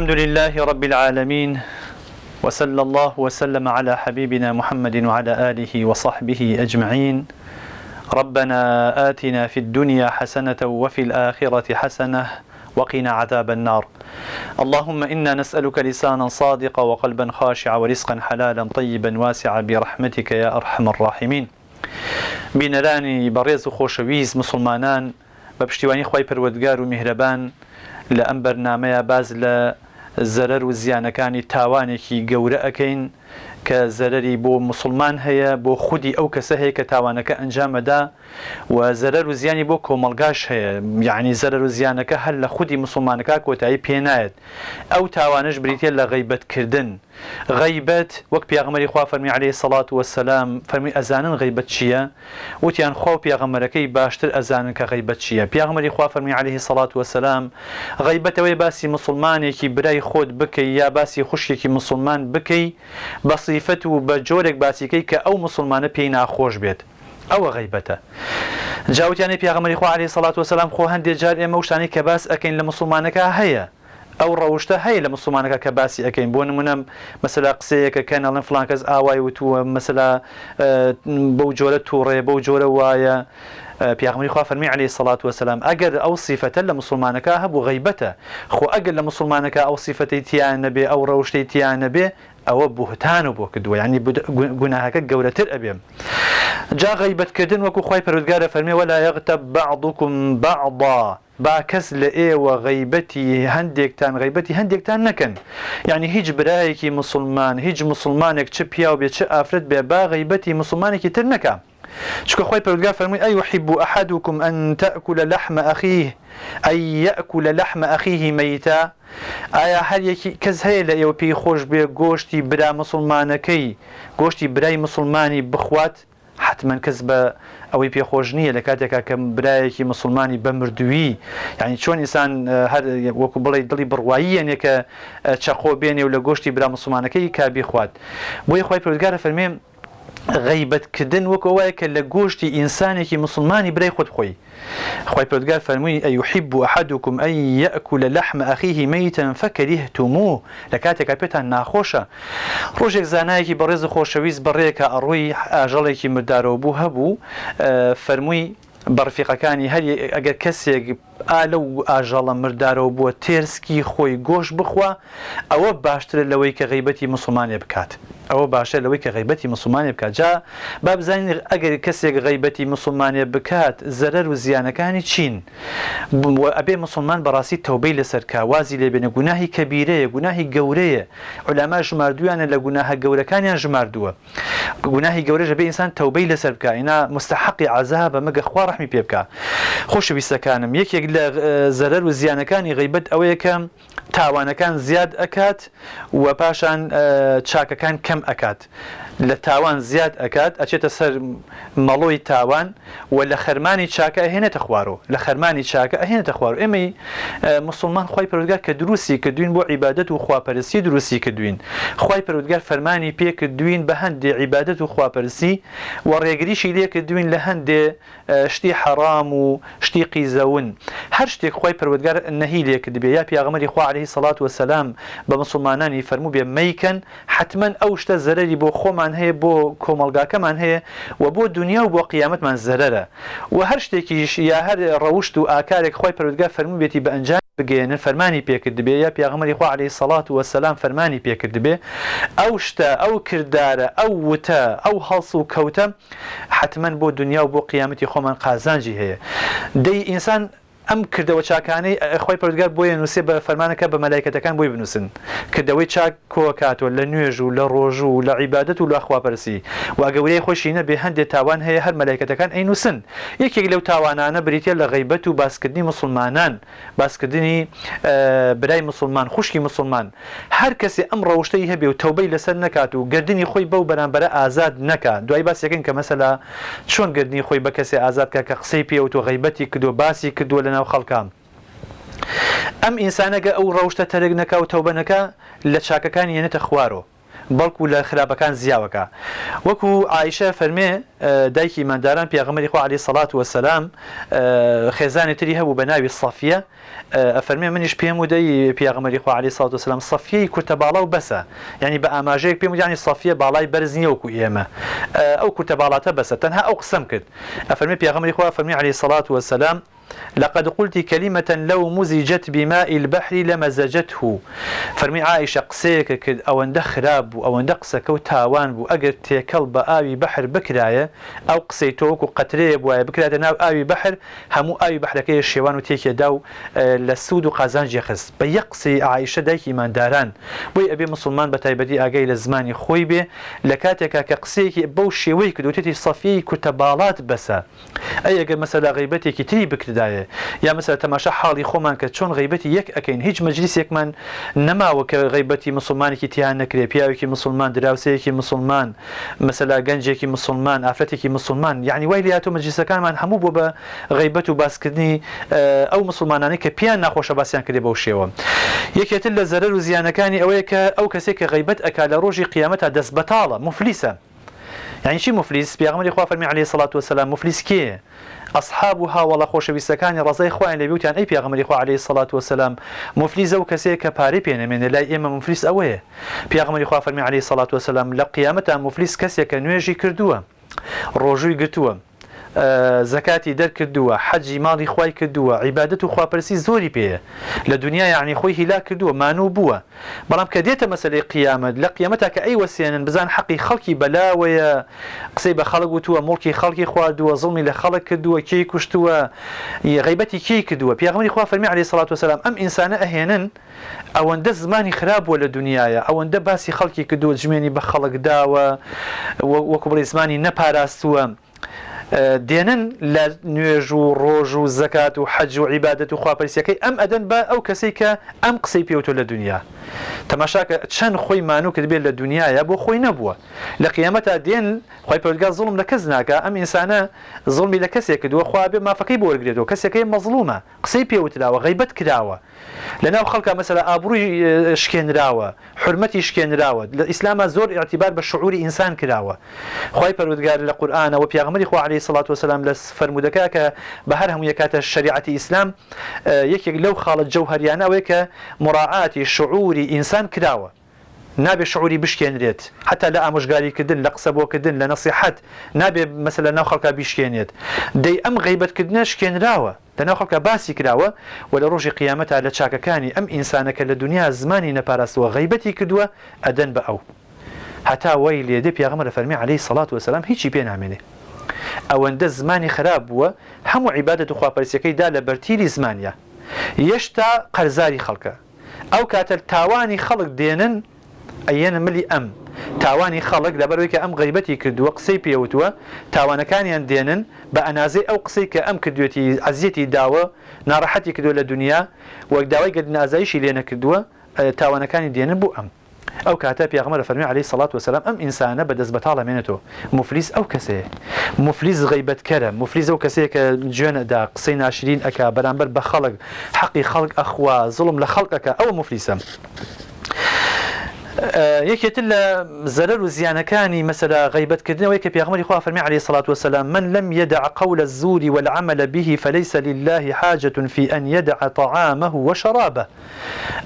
الحمد لله رب العالمين وصلى الله وسلم على حبيبنا محمد وعلى آله وصحبه أجمعين. ربنا آتنا في الدنيا حسنة وفي الآخرة حسنة وقنا عذاب النار. اللهم إنا نسألك لسانا صادقا وقلبا خاشعا ورزقا حلالا طيبا واسعا برحمتك يا أرحم الراحمين. بنراني بريز خوشويز مسلمانان بپشتیوانی خوای پروردگار و میهرەبان لە ئەم بەرنامەیە باز لە زەرەر و زیانەکانی تاوانێکی گەورە ئەکەین کە زەرەری بۆ مسلمان هەیە، بۆ خودی ئەو کەسە هەیە کە تاوانەکە ئەنجامەدا و زەرەر و زیانی بۆ کۆمەڵگاش هەیە. یعنی زەرەر و زیانەکە هەر لە خودی مسلمانەکە کۆتایی پێ نایەت. ئەو تاوانش بریتە لە غەیبەتکردن. غەیبەت وەک پێغەمبەری خوا فەرمی عەلەیهی سەڵات وەسەلام فەرمی ئەزانن غەیبەت چییە؟ وتیان خوا و پێغەمبەرەکەی باشتر ئەزانن کە غەیبەت چییە. پێغەمبەری خوا فەرمی عەلەیهی سەڵات وەسەلام غەیبەت ئەوەیە باسی مسلمانێکی برای خۆت بکەی یا باسی خوشکێکی مسلمان بکەی بە صیفەت و بە جۆرێک باسیکەی کە ئەو مسلمانە پێی ناخۆش بێت. ئەوە غەیبەتە. جاوتیانی پێغەمبەری خوا عەلەیهی سەڵات وەسەلام خۆ هەندێک جار ئێمە شتانی کە باس ئەکەین لە مسلمانەکە هەیە. ئەو ڕەوشتە هەیە لە مسلمانەکە کە باسی ئەەکەین. بۆ نمونە مەسەلا قسەیەکە کە نەڵێن فڵان کەس ئاوای وتووە مەسەلا بەو جۆرە تووڕێ بەو جۆرە وایە. پێغەمبەری خوا فەرمی عەلەیهی سەڵات وەسەلام ئەگەر ئەو صیفەتە لە مسلمانەکە هەبوو غەیبەتە. خۆ ئەگەر لە مسلمانەکە ئەو صیفەتەی تیان نەبێ، ئەو ڕەوشتەی تیان نەبێ، ئەوە بوهتان و بۆ کردووە، یعنی گوناهەکە گەورەتر ئەبێ. جا غەیبەتکردن وەکو خوای پەروەردگارە فەرمێ وەلا یەغتەب بەعضوکم بەعضا، با کەس لە ئێوە غەیبەتی هەندێکتان نەکەن. یعنی هیچ برایەکی مسلمان، هیچ مسلمانێک چ پیاو بێ چ ئافرەت بێ با غەیبەتی مسلمانێکی تر نەکە. چونکە خوای پەروەردگار فەرمووی ئەیحب ئەحەدوکم ئەن تەأکل لەحم ئەخیه ئەی یەأکل لەحم ئەخیه مەیتا. ئایا هەر یەکی کەس هەیە لە ئێوە پێی خۆش بێ گۆشتی برا مسلمانەکەی، گۆشتی برای مسلمانی بخوات؟ حتما کەس بە ئەوەی پێخۆش نییە لە کاتێکا کە برایەکی مسلمانی بە مردووی، یعنی چۆن ئینسان هەر وەکو بڵێ دڵی بڕواییەنێ کە چەقۆ بێنێ و لە گۆشتی برا مسلمانەکەی کابی خوات. بۆیە خوای پەروەردگارە فەرمێ غەیبەتکردن وەکو ئەوەیە کە لە گۆشتی ئینسانێکی مسلمانی برای خۆت بخۆی. خوای پەروەردگار فەرمووی ئەیحب ئەحەدوکم ئەن یەأکل لەحم ئەخیه مەیتەن فەکەریهتموه، لە کاتێکا پێتان ناخۆشە. ڕۆژێک زانایەکی بەڕێز و خۆشەویست بەڕێیەکە ئەڕۆی ئاژەڵێکی مردارەوە بوو هەبوو، فەرمووی بە ڕفیقەکانی هەر ئەگەر کەسێک ئالە و ئاژەڵە مردارەوە بووە تێرسکی خۆی گۆشت بخوا، ئەوە باشترە لەوەی کە غەیبەتی مسلمانێ بکات. ئەوە باشە لەوەی کە غەیبەتی مسلمانێ بکات. جا با بزانین ئەگەر کەسێک غەیبەتی مسلمانێ بکات زەرەر و زیانەکانی چین؟ ئەبێ مسلمان بەڕاستی تەوبەی لەسەر کا، وازی لێبێنێ. گوناهی کەبیرەیە، گوناهی گەورەیە. عولەما ژماردوویانە لە گوناهە گەورەکانیان ژماردووە. گوناهی گەورەش ئەبێ ئینسان تەوبەی لەسەر بکا، ئینا مستحقی عەزابە مەگە خوا ڕەحمی پێ بکا. خۆشەویستەکانم، یەکێک لە زەرەر و زیانەکانی غەیبەت ئەوەیە کە تاوانەکان زیاد ئەکات و پاشان چاکەکان کەم ئەکات. لە تاوان زیاد ئەکات، ئەچێتە سەر مەڵۆی تاوان و لە خەرمانی چاکە ئەهێنێتە خوارەوە، لە خەرمانی چاکە ئەهێنێتە خوارەوە. ئێمەی مسلمان خوای پەروەردگار کە دروستی کردوین بۆ عیبادەت و خواپەرستی دروستی کردوین. خوای پەروەردگار فەرمانی پێ کردوین بە هەندێ عیبادەت و خواپەرستی و ڕێگریشی لێ کردوین لە هەندێ شتی حەرام و شتی قیزەون. هەر شتێک خوای پەروەردگار نەهی لێ کردبێ یا پێغەمبەری خوا عەلەیهی سەڵات وەسەلام بە مسلمانانی فەرموو بێ مەیکەن، حتمەن ئەو شتە زەرەری بۆ خۆمان هەیە، بۆ کۆمەڵگاکەمان هەیە و بۆ دنیا و بۆ قیامەتمان زەرەرە. و هەر شتێکیش یا هەر ڕەوشت و ئاکارێک خوای پەروەردگار فەرموو بێتی بە ئەنجام بگەێنن فەرمانی پێکرد بێ یا پێغەمبەری خوا عەلەیهی سەڵات وەسەلام فەرمانی پێکرد بێ، ئەو شتە، ئەو کردارە، ئەو وتە، ئەو هەڵس و کەوتە حتمەن بۆ دنیا و بۆ قیامەتی خۆمان قازانجی هەیە. دەی ئینسان ئەم کردەوە چاکانەی خوای پەروەردگار بۆیە نووسێ بە فەرمانەکە بە مەلایکەتەکان بۆی بنووسن کردەوەی چاک کۆکاتۆ لە نوێژ و لە ڕۆژ و لە عیبادەت و لە خواپەرسی. وا گەورەی خۆشی نەبێ هەندێک تاوان هەیە هەر مەلایکەتەکان ئەینووسن. یەکێک لەو تاوانانە بریتە لە غەیبەت و باسکردنی مسلمانان، باسکردنی برای مسلمان، خوشکی مسلمان. هەر کەسێ ئەم ڕەوشتەی هەبێ و تەوبەی لەسەر نەکات و گردنی خۆی بەو بەرامبەرە ئازاد نەکات. دوای باسیەکەین کە مەسەلا چۆن گردنی خۆی بە کەسێ ئازاد کە قسەی پێوت و غەیبەتی کردو باسی کردووە لەناو خەڵکان. ئەم ئینسانەگە ئەو ڕەوشتە تەرک نەکا و تەوبە نەکا لە چاکەکانی یێنێتە خوارەوە. بەڵکو لە خراپەکان زیاوەکە وەکو عایشە فەرمێ دایکی ماداران پێغەمبەری خوا عەلەیهی سەڵات وەسەلام خێزانی تری هەبوو بە ناوی سەفیە ئەفەرمێ منیش پێم وتەی پێغەمبەری خوا عەلەیهی سەڵات وەسەلام سەفیەی کورتە باڵا و بەسە یعنی بە ئاماژەیەک پێم وتی یعنی سەفیە باڵای بەرز نییە وەکو ئێمە ئەو کورتە باڵاتە بەسە تەنها ئەو قسەم کرد ئەفەرمێ پێغەمبەری خوا فەرمی عەلەیهی سەڵات وەسەلام لقد قلت كلمة لو مزجت بماء البحر لمزجته فرمي عائشة قسيك كد أو أن خراب أو أن قسك وتاوان بو أجر تيكل بآوي بحر بكراية أو قسيتوك وقتريب وبكراية ناو آوي بحر همو آوي بحر كي الشيوان وتيك داو للسود وقازان جيخز بيقصي عائشة دايك إيمان داران بوي أبي مسلمان بتايبدي أجي لزماني خويبه لكاتك كقسيك بو شيوي كدو تتي صفي كتبالات بسا أي مثلا غيبتي كتري بكر یا مثلا تەماشا حاڵی خۆمان کە چۆن غیبەتی یەک ئەکەین هیچ مەجلیسێکمان نەماوە کە غیبەتی مسلمانێکی تیان نەکرێ پیاوێکی مسلمان دراوسەیەکی مسلمان مثلا گەنجێکی مسلمان ئافرەتێکی مسلمان یعنی وای لێهاتوو مەجلیسەکانمان هەموو بۆ بە غیبەت و باسکردنی ئەو مسلمانانەی کە پیان ناخۆشە باسییان کردێ بەو شێوە یەکێتر لە زەرەر و زیانەکانی ئەوەیە کە ئەو کەسێک کە غیبەت ئەکا لە ڕۆژی قیامەتە دەست بەتاڵە مفلیسە يعني شي مفلس بيغمر إخوة فرمي عليه الصلاة والسلام مفلس كي أصحابها والله خوش بيستكاني رضي إخوان لبيوتان أي بيغمر إخوة عليه الصلاة والسلام مفلس أو كسيك باري بينا من لا إما مفلس أويه بيغمر إخوة فرمي عليه الصلاة والسلام لقيامته مفلس كسيك نواجي كردوه روجوي قرتوه زكاتي در كردوه حجي ماضي خواي كردوه عبادته خوا برسي زوري بيه لدنيا يعني خوي هلا كردوه مانو بوه بلام كديته مسألة قيامة لقيامتها كأي وسيلة بزان حقي خلقي بلاوية قصيبة خلق وتوه ملكي خلقي خواردوه ظلمي لخلق كردوه كي كشتوه غيبتي كي كردوه بيغمري خوا فرمي عليه الصلاة والسلام أم إنسان أهينا أو أن زماني خراب ولا دنيايا أو أن باسي خلقي كردوه جميني بخلق داوة وكبر زماني نباراستوه دينن لا نيجو روجو زكاة وحج وعبادة وخوابرسيكي أم أدن با أو كسيك أم قصي بيوتو للدنيا تماشاك تشان خوي مانو كدبير للدنيا يا بو خوي نبوة لقيامتها دين خوي بيوتقال ظلم لكزناك أم إنسانا ظلمي لكسيك دو خوابي ما فكي بورقليدو كسيكي مظلومة قصي بيوتو غيبت كداوة لأنه خلقها مثلا أبروي شكين راوة حرمتي شكين راوة الإسلام زور اعتبار بالشعور إنسان كراوة خوي بيوتقال للقرآن وبيغمري خوا عليه الصلاة والسلام لفرمودكاك بهرهم يكات الشريعة الإسلام يكي لو خالد جوهريانا ويك مراعاة شعور إنسان كراوة نابي شعوري بشكين ريت حتى لا مشغالي كدن لقصبو كدن لنصيحات نابي مثلا ناو خلقها بشكين ريت دي أم غيبت كدناش كين راوة لناو خلقها باسي كراوة ولا روجي قيامتها لتشاكا كاني أم إنسانك لدنيا زماني نبارس وغيبتي كدوة أدن بأو حتى ويلي دي بيغمر فرمي عليه الصلاة والسلام هيجي بين عمله أو أن زماني خراب هو هم عبادة خوا برسيكي دا لبرتيلي زمانيا يشتا قرزاري خلقه أو كاتل تاواني خلق دينن أيانا ملي أم تاواني خلق لبرويك أم غيبتي كردوا قصي بيوتوا تاوانا كان يندينن بأنازي أو قصيك أم كردوتي عزيتي داوة نارحتي كردوا للدنيا وقداوي قد نازايشي لينا كردوا تاوانا كان يندينن بو أم أو كاتب يغمر فرمي عليه الصلاة والسلام أم إنسان بدز بطالة منته مفلس أو كسي مفلس غيبة كرم مفلس أو كسي كجون دا قصين 20 أكا برانبر بخلق حقي خلق أخوة ظلم لخلقك أو مفلسا يكيت إلا زرر وزيانكاني مثلا غيبت كدنا ويكي بيغمر إخوة فرمي عليه الصلاة والسلام من لم يدع قول الزور والعمل به فليس لله حاجة في أن يدع طعامه وشرابه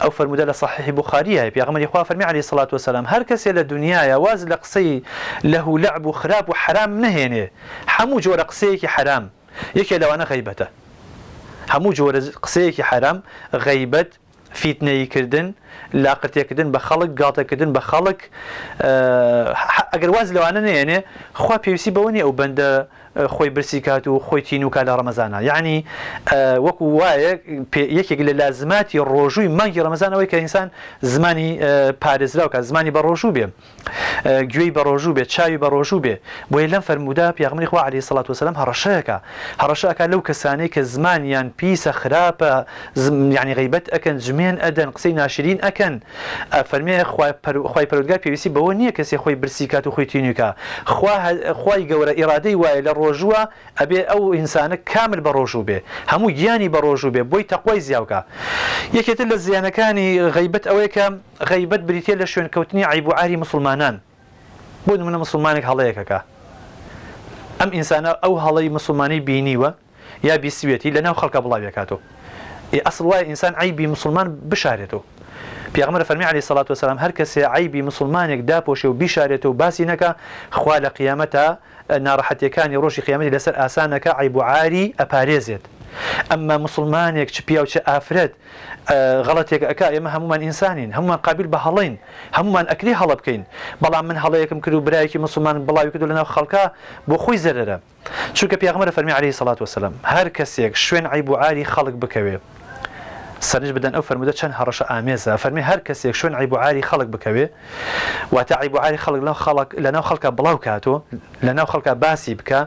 أو فرمودة صحيح بخارية بيغمر إخوة فرمي عليه الصلاة والسلام هر كسي للدنيا يواز لقصي له لعب وخراب وحرام نهيني حمو جور قصيك حرام يكي لو أنا غيبته حمو جور قصيك حرام غيبت فيتني كردن لاقتي كردن بخلق قاطع كردن بخلق اگر واز لو انا يعني خو بيسي بوني او بند خوي برسيكات وخوي تينو كالا رمضان يعني وكو واي يكي لازمات الرجوي مانجي رمضان وي كانسان زماني بارزراوك زماني بروجو بي جوي بروجو بي تشاي بروجو بي بويلن فرمودا بيغمر اخو عليه الصلاه والسلام هرشاكا لو كساني كزمان يعني بيس خراب يعني غيبت اكن جمين ادن قسي ناشرين تین ئەکەن فەرمێ خوای پەروەردگار پێویستی بەوە نییە کەسێ خۆی برسی کات و خۆی تینوکە خوای گەورە ئیرادەی وایە لە ڕۆژووە ئەبێ ئەو ئینسانە کامل بە ڕۆژوو بێ هەموو گیانی بە ڕۆژوو بێ بۆی تەقوای زیاوکە یەکێتر لە زیانەکانی غەیبەت ئەوەیە کە غەیبەت بریتە لە شوێنکەوتنی عیب و عاری مسلمانان بۆ نمونە مسلمانێک هەڵەیەکەکە ئەم ئینسانە ئەو هەڵەی مسلمانی بینیوە یا بیسوێتی لەناو خەڵکە بڵاوێکاتەوە ئەسڵ وایە ئینسان عیبی مسلمان بشارێتەوە پێغەمبەر فەرمی عەلەیهی سەڵات وسەلام هەر کەسێ عیبی مسلمانێک داپۆشێ و بیشارێتەوە و باسی نەکا خوا لە قیامەتە ناڕەحەتیەکانی ڕۆژی قیامەتی لەسەر ئاسانەکە عیب و عاری ئەپارێزێت ئەمما مسلمانێک چ پیا و چ ئافرەت غەڵەتێک ئەکا ئێمە هەمومان ئینسانین هەمومان قابل بە هەڵەین هەمومان ئەکری هەڵە بکەین بەڵام من هەڵەیەکم کرد و برایەکی مسلمان بڵاوی کردو لەناو خەڵکە بۆ خۆی زەرەرە چونکە پێغەمبەر فەرمی عەلەیهی سەڵات وسەلام هەر کەسێک شوێن عیب و عاری خەڵک بکەوێ سەرنج بدەن ئەو فەرموودە چەند هەڕەشە ئامێزە فەرمی هەر کەسێک شوێن عیب و عاری خەڵک بکەوێ واتە عیب و عاری خەڵک لەناو خەڵکە بڵاو کاتۆ لەناو خەڵکە باسی بکە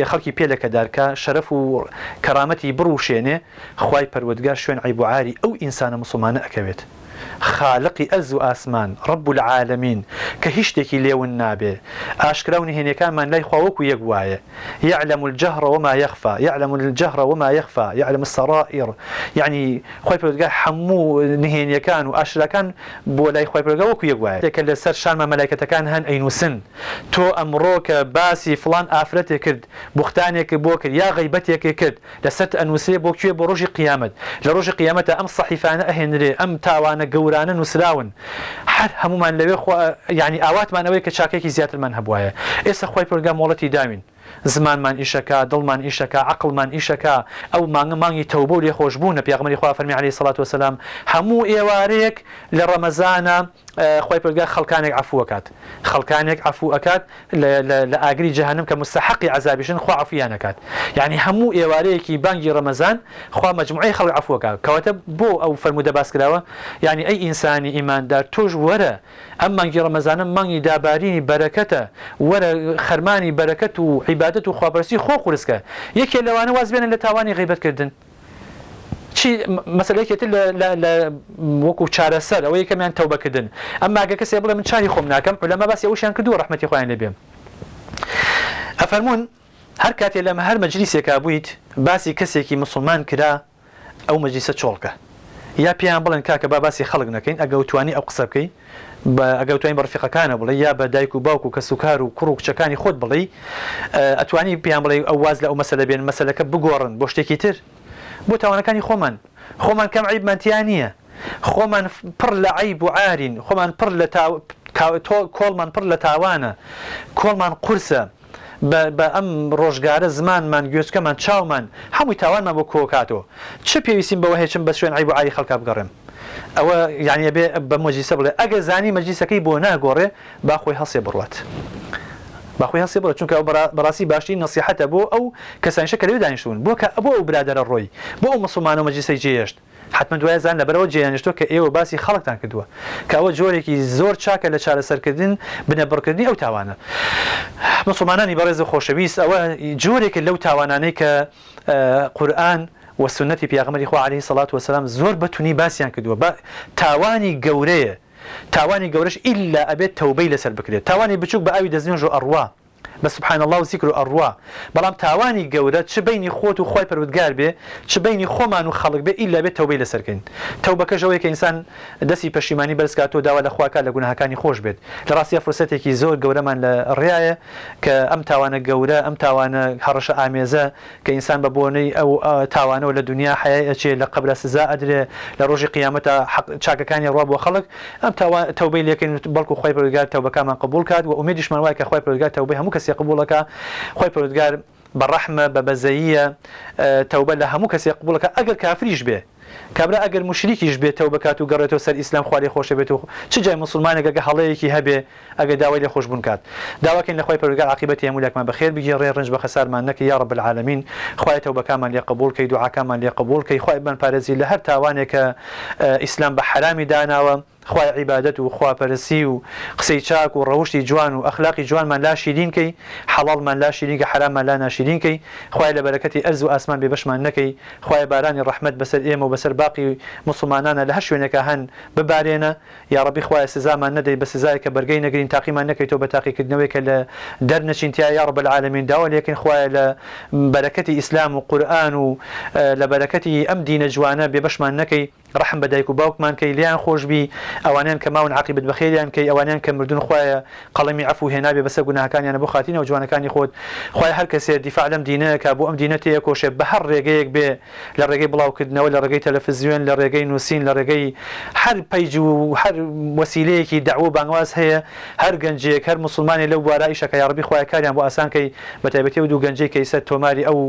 خەڵکی پێلەکەدارکە شەرەف و کەرامەتی بڕوشێنێ خوای پەروەردگار شوێن عیب و عاری ئەو ئینسانە مسلمانە ئەکەوێت خالقی ئەرز و ئاسمان رب العالمین کە هیچ شتێکی لێون نابێ ئاشکرا و نهێنیەکانمان لای خوا وەکو یەک وایە يعلم الجهر وما يخفى يعلم الجهر وما يخفى يعلم السرائر يعني خوای پەروەردگار هەموو نهێنیەکان و ئاشکراکان بۆ لای خوای پەروەردگار وەکو یەک وایە کە لەسەر شانمە مەلایکەتەکان هەن ئەینووسن تۆ ئەمڕۆ کە باسی فڵان ئافرەتێک کرد بوختانێک بۆ کرد یا غەیبەتێکی کرد لەسەر ئەنووسێ بۆ کوێ بۆ ڕۆژی قیامەت لە ڕۆژی قیامەتە ئەم سەحیفانە ئەهێنرێ ئەم تاوانە گەورانە نووسراون هەر هەمومان لەوێ یعنی ئاواتمان ئەوەیە کە چاکێکی زیاترمان هەبوایە ئێستا خوای پەروەردگار مۆڵەتی داوین زمانمان ئیشەکە دڵمان ئیشەکە عەقڵمان ئیشەکە ئەو مانگی تەوبە و لێخۆشبوونە پێغەمبەری خوا فەرمی عەلەیهی سەڵات وسەلام هەموو ئێوارەیەک لە ڕەمەزانە خوای پەروەردگار خەڵکانێک عەفو ئەکات خەڵکانێک عەفو ئەکات لە ئاگری جەهەنەم کە مستەحەقی عەزابیشن خوا عەفویان ئەکات یعنی هەموو ئێوارەیەکی بانگی ڕەمەزان خوا مەجموعەی خەڵک عەفو ئەکات کەواتە بۆ ئەو فەرموودە باس کراوە یعنی ئەی ئینسانی ئیماندار تۆش وەرە ئەم مانگی ڕەمەزانە مانگی دابارینی بەرەکەتە وەرە خەرمانی بەرەکەت و عیبادەت و خواپەرستی خۆ قورسکە یەکێ لەوانە واز بێنن لە تاوانی غیبەتکردن چی مەسەلەیەکێتر لە وەکو چارەسەر ئەوەیە کەمیان تەوبەکردن ئەمما ئەگە کەسێ بڵێ من چاری خۆم ناکەم عولەما باسی ئەوشیان کردووە ڕەحمەتی خۆیان لێبێ ئەفەرمون هەر کاتێ لەمە هەر مەجلیسێکا بوویت باسی کەسێکی مسلمان کرا ئەو مەجلیسە چۆڵکە یا پێیان بڵێن کاکە با باسی خەڵک نەکەین ئەگە توانی ئەو قسە بکەی ئەگە توانین بە ڕفیقەکانە بڵێ یا بە دایک و باوک و کەس و کار و کوڕ و کچەکانی خۆت بڵێ ئەتوانی پێیان بڵێ ئەو واز لە ئەو مەسەلە بێن مەسەلەکە بگۆڕن بۆ شتێکی تر بۆ تاوانەکانی خۆمان کەم عیبمانتیان نییە خۆمان پڕ لە عیب و عارین خۆمان پڕ لە کۆڵمان پڕ لە تاوانە کۆڵمان قورسە بە ئەم ڕۆژگارە زمانمان گوێچکەمان چاومان هەمووی تاوانمان بۆ کۆکاتەوە چ پێویستیم بەوە هێچم بە شوێن عیب و عاری خەڵکا بگەڕێم ئەوە یعنی بێ بە مەجلیسە بڵێ ئەگە زانی مەجلیسەکەی بۆ ناگۆڕێ با خۆی هەڵسێ بڕوات باخۆی هەڵسێ بڕێت چونکە بەڕاستی باشترین نەسیحەتە بۆ ئەو کەسانیشە کە لەوێ دانیشتون بۆ ئەو برادەرە ڕۆی بۆ ئەو مسلمانە و مەجلیسەی جێهێشت حتما دوای زان لەبەرەوە جێیانیشتۆ کە ئێوە باسی خەڵکتان کردووە کە ئەوە جۆرێکی زۆر چاکە لە چارەسەرکردن بنەبڕکردنی ئەو تاوانە مسلمانانی بەڕێز و خۆشەویست ئەوە جۆرێکە لەو تاوانانەی کە قورئان و سنەتی پێغەمبەری خوا عەلەیهی سەڵات وسەلام زۆر بەتونی باسییان کردووە تاوانی گەورەیە تاوانی گەورەش ئیلا ئەبێت تەوبەی لەسەر بکرێت تاوانی بچووک بە ئاوی دەستنوێژ و ئەڕوا بە سبحان الله و ذیکر و ئەڕوا بەڵام تاوانی گەورە چ بینی خۆت و خوای پەروەردگار بێ چ بینی خۆمان و خەڵک بێ ئیلا بێت تەوبەی لەسەرکەین تەوبەکەش ئەوەیە کە ئینسان دەستی پەشیمانی بەرزکاتەوە داوا لە خواکات لە گوناهەکانی خۆش بێت لە ڕاستیە فرسەتێکی زۆر گەورەمان لە ڕێایە کە ئەم تاوانە گەورە ئەم تاوانە هەڕەشە ئامێزە کە ئینسان بە بۆنەی ئەو تاوانەوە لە دنیا حیای ئەچێ لە قەبرە سزا ئەدرێ لە ڕۆژی قیامەتە چاکەکانی ڕوا بۆ خەڵک ئەم تەوبەی لێکەین بەڵکو خوای پەروەردگار تەوبەکەمان قبول کات و ئومێدیشمان وایە کە خوای پەروەردگار تەوبەی هەموو کەسێک قبول خوای پەروەردگار بەڕەحمە بە بەزەییە تەوبە لە هەموو کەسێک قبولەکە ئەگەر کافریش بێ کابرا ئەگەر مشریکیش بێت تەوبە کات و گەڕێتەوە سەر ئیسلام خوا لێ خۆشە بێت و چ جای موسڵمانێک ئەگە هەڵەیەکی هەبێ ئەگە داوای لێ خۆشبوون کات داواکەین لە خوای پەروەردگار عاقبەتی هەموو لەکمان بەخێر بگێڕێ ڕنج بە خەسارمان نەکەی یا رب العالمین خوای تەوبەکانمان لێ قبول کەی دوعاکانمان لێ قبول کەی خوای بمان پارێزی لە هەر تاوانێک کە ئیسلام بە حرامی داناوە خوای عیبادەت و خواپەرستی و قسەی چاک و ڕەوشی جوان و ئەخلاقی جوانمان لا شیرینکەی حەڵاڵمان لا شیرینکە حراممان لا ناشیرینکەی خوای لە بەرەکەتی ئەرز و ئاسمان بێبەشمان نەکەی خوای بارانی ڕەحمەت بەسەر ئێمە و بەسەر باقی مسلمانانە لە هەر شوێنێکە هەن ببارێنە یا ڕەبی خوای سزامان نەدەی بە سزایەکە بەرگەی نەگرین تاقیمان نەکەیتەوە بە تاقیکردنەوەی کە لە دەرنەچین تیا یا رب العالمین داوا لێکن خوای لە بەرەکەتی ئیسلام و قورئان و لە بەرەکەتی ئەم دینە جوانە بێبەشمان نەکەی رحم بدایک و باوکمان کەی لیان خۆش بی ئەوانیان کە ماون عاقبەت بەخێریان کەی ئەوانیان کە مردون خوایە قەڵەمی عەفو هێنابێ بەسەر گوناهەکانیانە بۆ خاتینە و جوانەکانی خۆت خوای هەر کەسێ دیفاع لەم دینەیەکە بۆ ئەم دینە تێکۆشێ بە هەر ڕێگەیەک بێ لە ڕێگەی بڵاوکردنەوە لە ڕێگەی تەلەڤیزیۆن لە ڕێگەی نووسین لە ڕێگەی هەر پەیج و هەر وەسیلەیەکی دعوە و بانگواز هەیە هەر گەنجێک هەر موسڵمانی لەو بوارائیشەکە یا ڕەبی خوای کاریان بۆ ئاسان کەی بە تایبەتی و دوو گەنجەی کەی سەر تۆماری ئەو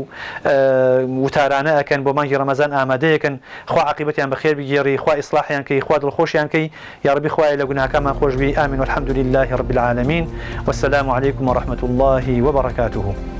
وتارانە ئەکەن بۆ مانگی ڕەمەزان ئامادەیەکەن خوا عاقبەتیان بەخێر بگێڕی خوا إصلاحيان كي إخوات الخوشيان كي يا ربي إخوائي لقنا كما خوش بي آمين والحمد لله رب العالمين والسلام عليكم ورحمة الله وبركاته.